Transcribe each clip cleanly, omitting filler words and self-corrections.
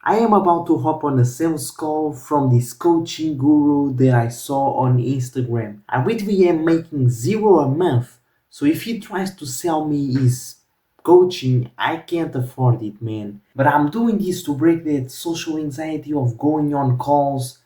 I am about to hop on a sales call from this coaching guru that I saw on Instagram. I literally am making zero a month. So if he tries to sell me his coaching, I can't afford it, man. But I'm doing this to break that social anxiety of going on calls.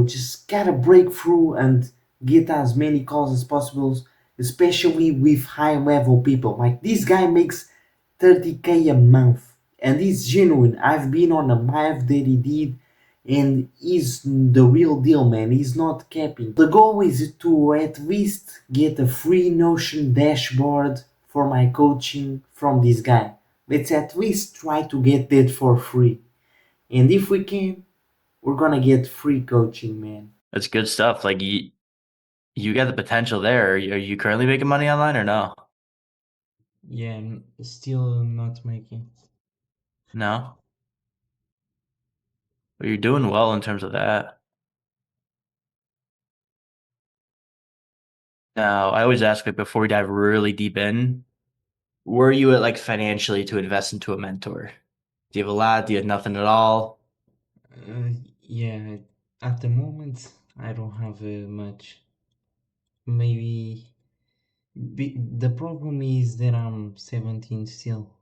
Just gotta break through and get as many calls as possible, especially with high level people. Like this guy makes 30K a month, and he's genuine. I've been on a live that he did, and he's the real deal, man. He's not capping. The goal is to at least get a free Notion dashboard for my coaching from this guy. Let's at least try to get that for free, and if we can, we're gonna get free coaching, man. That's good stuff. Like you got the potential there. Are you currently making money online or no? Yeah, still not making. No? Well, you're doing well in terms of that. Now, I always ask like before we dive really deep in, where are you at like financially to invest into a mentor? Do you have a lot? Do you have nothing at all? Yeah, at the moment I don't have much. Maybe the problem is that I'm 17 still,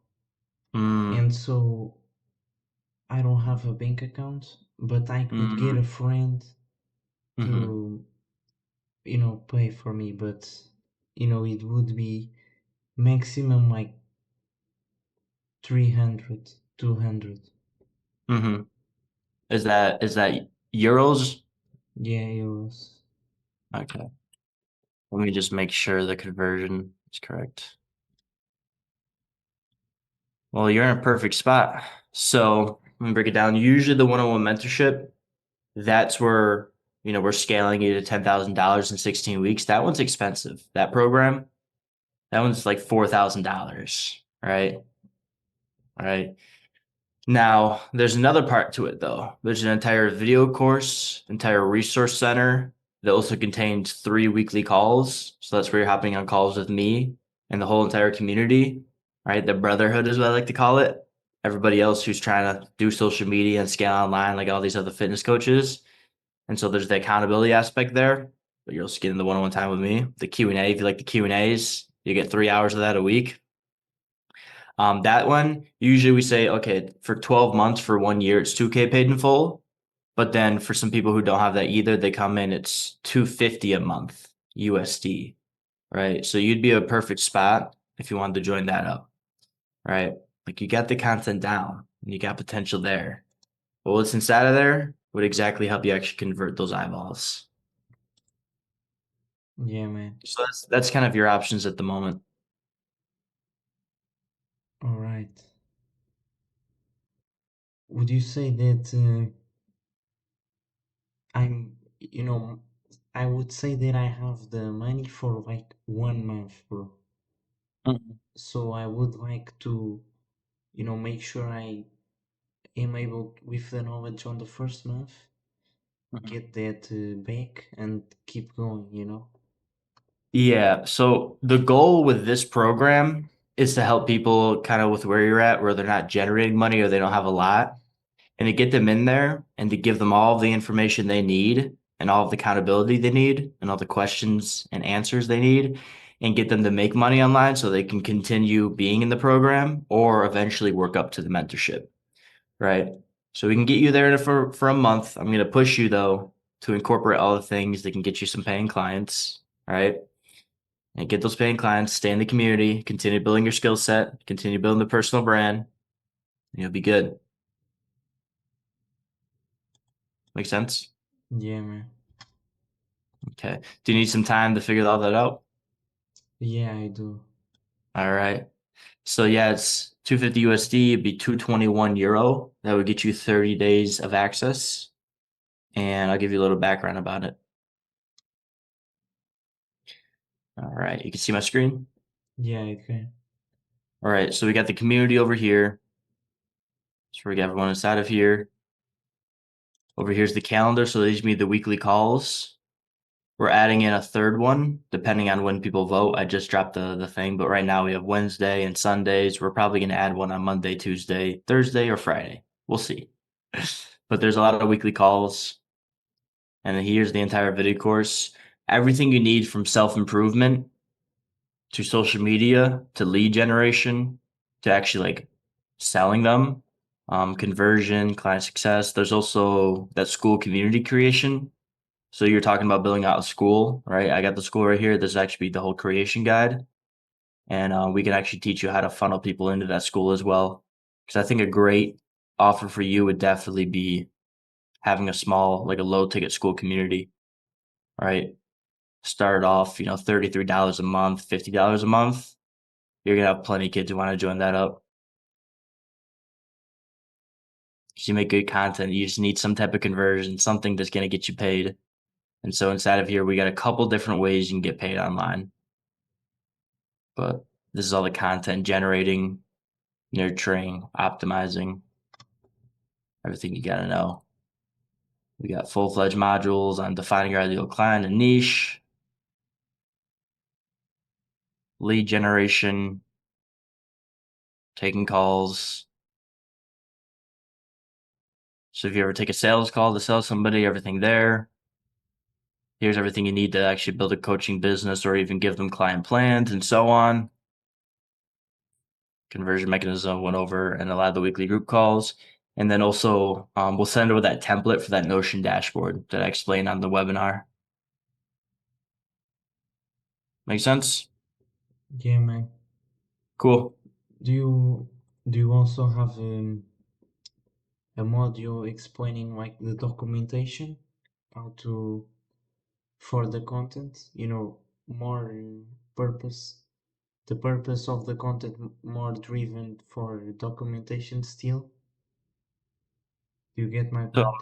Mm, and so I don't have a bank account, but I could get a mm, friend mm-hmm, to, pay for me, but, it would be maximum like 300, 200. mm-hmm. Is that euros? Yeah, euros. Okay. Let me just make sure the conversion is correct. Well, you're in a perfect spot. So let me break it down. Usually the one-on-one mentorship, that's where, we're scaling you to $10,000 in 16 weeks. That one's expensive. That program, that one's like $4,000, right? All right. Now, there's another part to it though. There's an entire video course, entire resource center that also contains 3 weekly calls. So that's where you're hopping on calls with me and the whole entire community, right? The brotherhood is what I like to call it. Everybody else who's trying to do social media and scale online, like all these other fitness coaches. And so there's the accountability aspect there, but you're also getting the one-on-one time with me. The Q&A, if you like the Q&As, you get 3 hours of that a week. That one, usually we say, okay, for 12 months, for 1 year, it's 2K paid in full. But then for some people who don't have that either, they come in, it's 250 a month USD, right? So you'd be a perfect spot if you wanted to join that up, right? Like you got the content down and you got potential there. But what's inside of there would exactly help you actually convert those eyeballs. Yeah, man. So that's kind of your options at the moment. All right. Would you say that you know, I would say that I have the money for like 1 month, bro. Mhm, So I would like to, make sure I am able, with the knowledge on the first month, mhm. get that back and keep going. Yeah, so the goal with this program is to help people kind of with where you're at, where they're not generating money or they don't have a lot, and to get them in there and to give them all the information they need and all of the accountability they need and all the questions and answers they need and get them to make money online so they can continue being in the program or eventually work up to the mentorship, right? So we can get you there for a month. I'm going to push you though to incorporate all the things that can get you some paying clients, right? And get those paying clients, stay in the community, continue building your skill set, continue building the personal brand, and you'll be good. Make sense? Yeah, man. Okay. Do you need some time to figure all that out? Yeah, I do. All right. So yeah, it's 250 USD, it'd be 221 euro. That would get you 30 days of access. And I'll give you a little background about it. All right. You can see my screen. Yeah, I can. All right. So we got the community over here. So we got everyone inside of here. Over here's the calendar. So these be the weekly calls. We're adding in a third one depending on when people vote. I just dropped the thing, but right now we have Wednesday and Sundays. We're probably going to add one on Monday, Tuesday, Thursday, or Friday. We'll see. But there's a lot of weekly calls, and then here's the entire video course. Everything you need from self-improvement to social media to lead generation to actually like selling them, conversion, client success. There's also that school community creation. So you're talking about building out a school, right? I got the school right here. This is actually the whole creation guide, and we can actually teach you how to funnel people into that school as well. Because I think a great offer for you would definitely be having a small, like a low ticket school community, right? Start off, $33 a month, $50 a month. You're gonna have plenty of kids who want to join that up. If you make good content, you just need some type of conversion, something that's gonna get you paid. And so inside of here, we got a couple different ways you can get paid online. But this is all the content generating, nurturing, optimizing, everything you gotta know. We got full-fledged modules on defining your ideal client and niche, lead generation, taking calls. So if you ever take a sales call to sell somebody, everything there. Here's everything you need to actually build a coaching business or even give them client plans and so on. Conversion mechanism went over and a lot of the weekly group calls. And then also we'll send over that template for that Notion dashboard that I explained on the webinar. Make sense? Yeah, man. Cool. Do you also have a module explaining like the documentation, how to for the content, more purpose, the purpose of the content more driven for documentation still? Do you get my So point?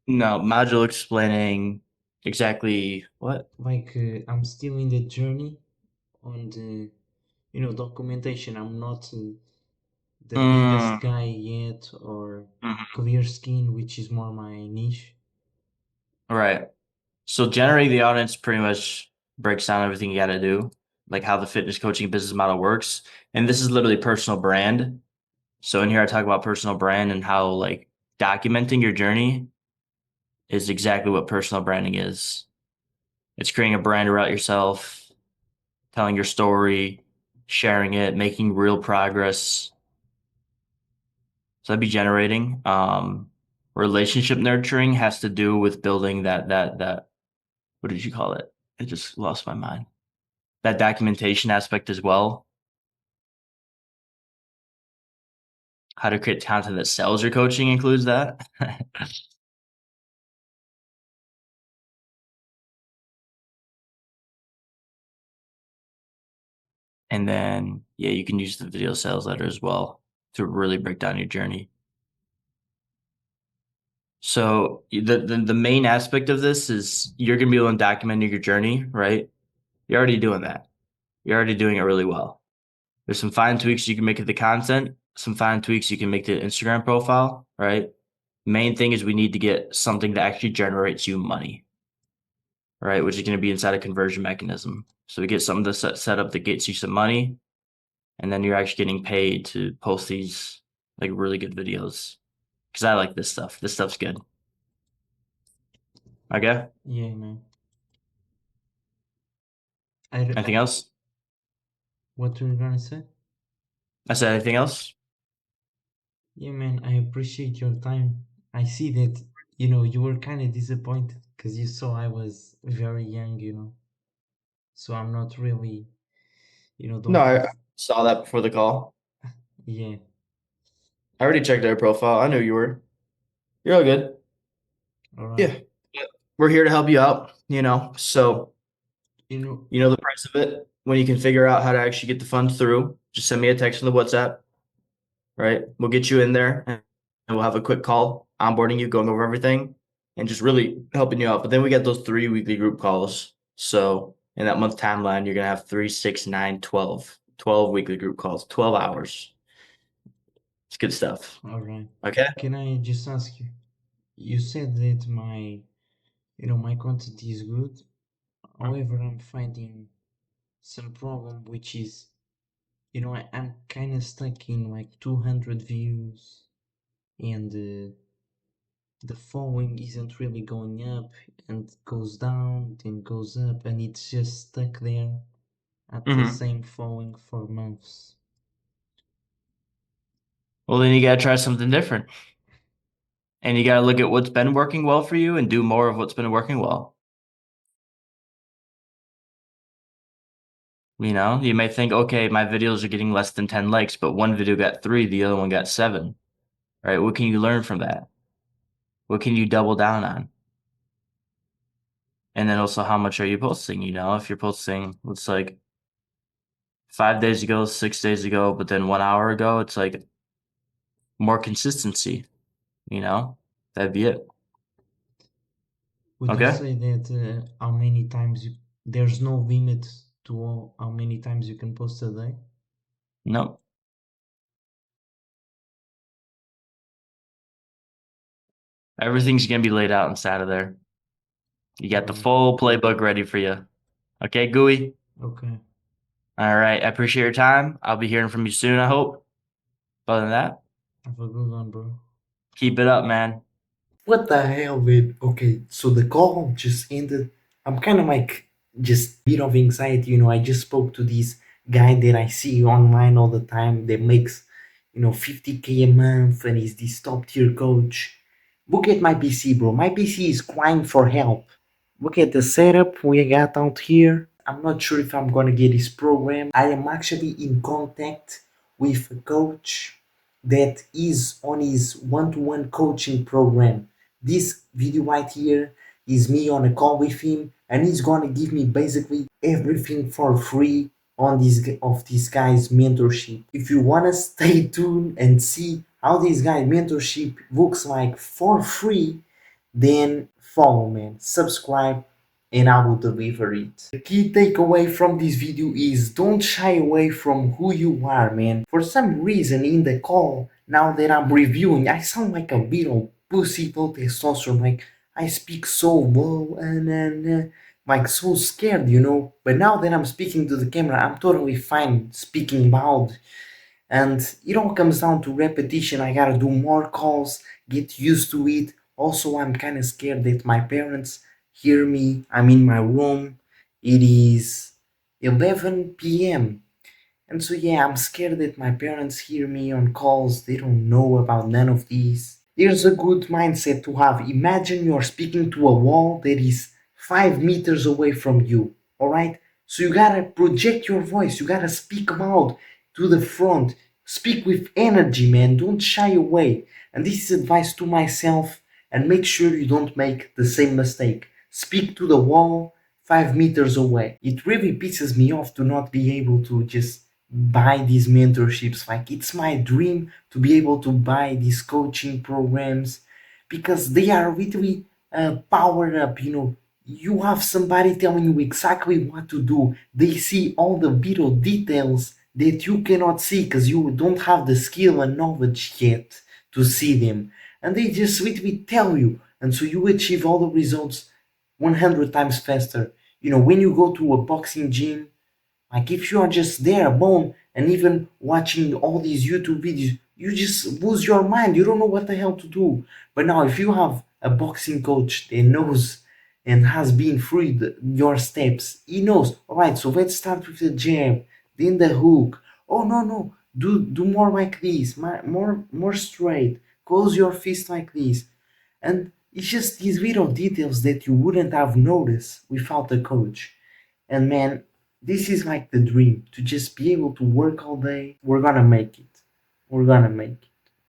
no, module explaining exactly what? Like I'm still in the journey on the documentation. I'm not the biggest Mm, guy yet, or mhm. clear skin, which is more my niche. Right. So generating the audience pretty much breaks down everything you got to do, like how the fitness coaching business model works. And this is literally personal brand. So in here, I talk about personal brand and how like documenting your journey is exactly what personal branding is. It's creating a brand around yourself, telling your story, sharing it, making real progress. So that'd be generating. Relationship nurturing has to do with building that. What did you call it? I just lost my mind. That documentation aspect as well. How to create content that sells your coaching includes that. And then, yeah, you can use the video sales letter as well to really break down your journey. So the main aspect of this is you're gonna be able to document your journey, right? You're already doing that. You're already doing it really well. There's some fine tweaks you can make to the content, some fine tweaks you can make to the Instagram profile, right? Main thing is we need to get something that actually generates you money, right? Which is going to be inside a conversion mechanism. So we get something to set up that gets you some money, and then you're actually getting paid to post these like really good videos. Because I like this stuff. This stuff's good. Okay. Yeah, man. Anything else? What were you gonna say? I said anything else? Yeah, man, I appreciate your time. I see that, you were kind of disappointed because you saw I was very young, so I'm not really, No, don't I have, saw that before the call. yeah, I already checked their profile. I knew you were. You're all good. all right. Yeah. We're here to help you out, So You know, you know the price of it. When you can figure out how to actually get the funds through, just send me a text on the WhatsApp, right? We'll get you in there and we'll have a quick call, onboarding you, going over everything, and just really helping you out. But then we got those 3 weekly group calls. So in that month timeline, you're gonna have 3, 6, 9, 12. 12 weekly group calls, 12 hours. It's good stuff. all right. Okay. Can I just ask you? You said that my content is good. However, I'm finding some problem, which is, I'm kind of stuck in like 200 views and the following isn't really going up and goes down, then goes up, and it's just stuck there at the Hmm. same following for months. Well, then you got to try something different. And you got to look at what's been working well for you and do more of what's been working well. You know, you may think, okay, my videos are getting less than 10 likes, but one video got 3, the other one got 7. Right? What can you learn from that? What can you double down on? And then also, how much are you posting? You know, if you're posting, it's like 5 days ago, 6 days ago, but then 1 hour ago, it's like more consistency, you know? That'd be it. Would you Okay? say that how many times there's no limit to how many times you can post a day? Nope. Everything's gonna be laid out inside of there. You got the Alright, full playbook ready for you. Okay, Gooey? okay. All right. I appreciate your time. I'll be hearing from you soon, I hope. Other than that, Have a good one, bro. keep it up, man. What the hell, man? Okay, so the call just ended. I'm kind of like just bit of anxiety, I just spoke to this guy that I see online all the time that makes, 50K a month and he's this top tier coach. Look at my PC, bro. My PC is crying for help. Look at the setup we got out here. I'm not sure if I'm gonna get this program. I am actually in contact with a coach that is on his one-to-one coaching program. This video right here is me on a call with him, and he's gonna give me basically everything for free on this guy's mentorship. If you wanna stay tuned and see how this guy's mentorship looks like for free, then follow, man, subscribe, and I will deliver it. The key takeaway from this video is don't shy away from who you are, man. For some reason in the call, now that I'm reviewing, I sound like a little pussy low testosterone, like I speak so low and like so scared, But now that I'm speaking to the camera, I'm totally fine speaking loud, and it all comes down to repetition. I gotta do more calls, get used to it. Also, I'm kind of scared that my parents hear me. I'm in my room. It is 11 p.m. And so, yeah, I'm scared that my parents hear me on calls. They don't know about none of these. There's a good mindset to have. Imagine you're speaking to a wall that is 5 meters away from you. Alright? So you gotta project your voice. You gotta speak loud to the front. Speak with energy, man. Don't shy away. And this is advice to myself. And make sure you don't make the same mistake. Speak to the wall 5 meters away. It really pisses me off to not be able to just buy these mentorships. Like, it's my dream to be able to buy these coaching programs because they are literally powered up. You have somebody telling you exactly what to do. They see all the little details that you cannot see because you don't have the skill and knowledge yet to see them, and they just literally tell you, and so you achieve all the results 100 times faster. When you go to a boxing gym, like if you are just there alone and even watching all these YouTube videos, you just lose your mind. You don't know what the hell to do. But now, if you have a boxing coach that knows and has been through your steps, he knows. All right, so let's start with the jab, then the hook. Oh no, no, do more like this, more straight. Close your fist like this, and it's just these little details that you wouldn't have noticed without a coach. And man, this is like the dream to just be able to work all day. We're gonna make it. We're gonna make it.